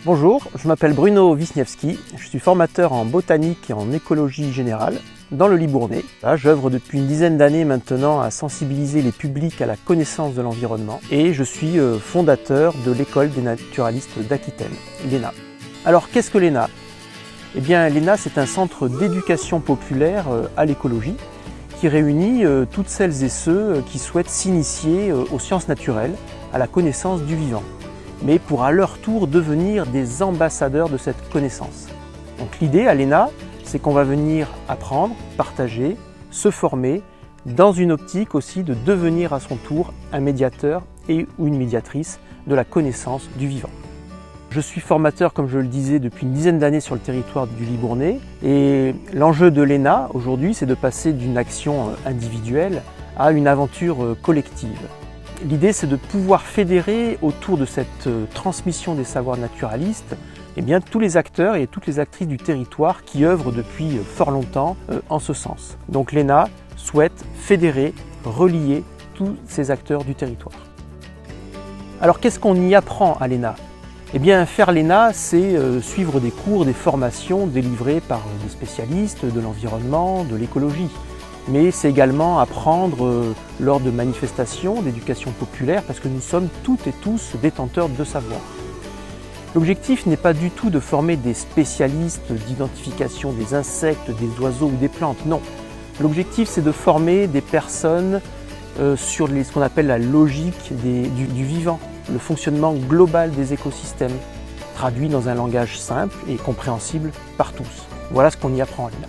Bonjour, je m'appelle Bruno Wisniewski, je suis formateur en botanique et en écologie générale dans le Libournais. J'œuvre depuis une dizaine d'années maintenant à sensibiliser les publics à la connaissance de l'environnement et je suis fondateur de l'école des naturalistes d'Aquitaine, l'ENA. Alors qu'est-ce que l'ENA ? Eh bien l'ENA c'est un centre d'éducation populaire à l'écologie qui réunit toutes celles et ceux qui souhaitent s'initier aux sciences naturelles, à la connaissance du vivant, mais pour à leur tour devenir des ambassadeurs de cette connaissance. Donc l'idée à l'ENA, c'est qu'on va venir apprendre, partager, se former, dans une optique aussi de devenir à son tour un médiateur et ou une médiatrice de la connaissance du vivant. Je suis formateur, comme je le disais, depuis une dizaine d'années sur le territoire du Libournais et l'enjeu de l'ENA aujourd'hui, c'est de passer d'une action individuelle à une aventure collective. L'idée, c'est de pouvoir fédérer autour de cette transmission des savoirs naturalistes tous les acteurs et toutes les actrices du territoire qui œuvrent depuis fort longtemps en ce sens. Donc l'ENA souhaite fédérer, relier tous ces acteurs du territoire. Alors qu'est-ce qu'on y apprend à l'ENA ? Eh bien, faire l'ENA, c'est suivre des cours, des formations délivrées par des spécialistes de l'environnement, de l'écologie. Mais c'est également apprendre lors de manifestations d'éducation populaire parce que nous sommes toutes et tous détenteurs de savoir. L'objectif n'est pas du tout de former des spécialistes d'identification des insectes, des oiseaux ou des plantes, non. L'objectif c'est de former des personnes sur ce qu'on appelle la logique du vivant, le fonctionnement global des écosystèmes, traduit dans un langage simple et compréhensible par tous. Voilà ce qu'on y apprend à l'ENA.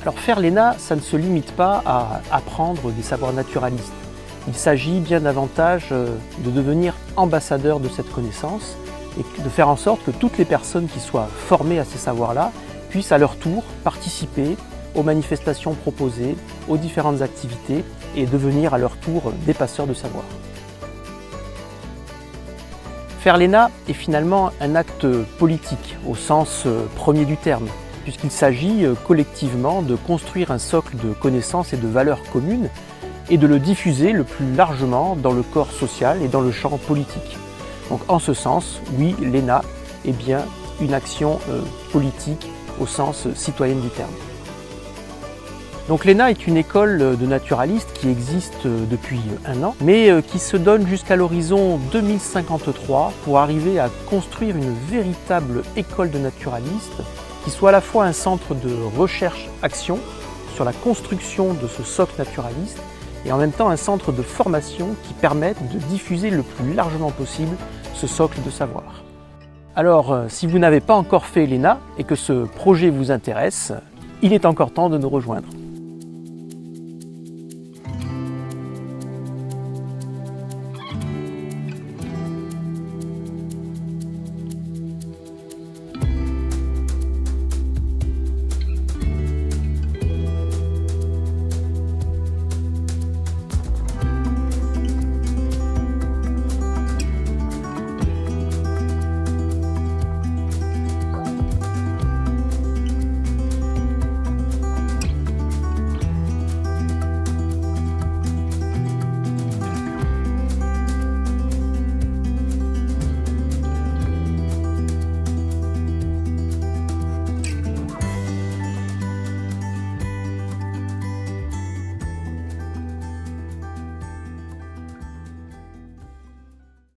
Alors faire l'ENA, ça ne se limite pas à apprendre des savoirs naturalistes. Il s'agit bien davantage de devenir ambassadeur de cette connaissance et de faire en sorte que toutes les personnes qui soient formées à ces savoirs-là puissent à leur tour participer aux manifestations proposées, aux différentes activités et devenir à leur tour des passeurs de savoir. Faire l'ENA est finalement un acte politique au sens premier du terme, puisqu'il s'agit collectivement de construire un socle de connaissances et de valeurs communes et de le diffuser le plus largement dans le corps social et dans le champ politique. Donc en ce sens, oui, l'ENA est bien une action politique au sens citoyen du terme. Donc l'ENA est une école de naturalistes qui existe depuis un an, mais qui se donne jusqu'à l'horizon 2053 pour arriver à construire une véritable école de naturalistes qui soit à la fois un centre de recherche-action sur la construction de ce socle naturaliste et en même temps un centre de formation qui permette de diffuser le plus largement possible ce socle de savoir. Alors, si vous n'avez pas encore fait l'ENA et que ce projet vous intéresse, il est encore temps de nous rejoindre.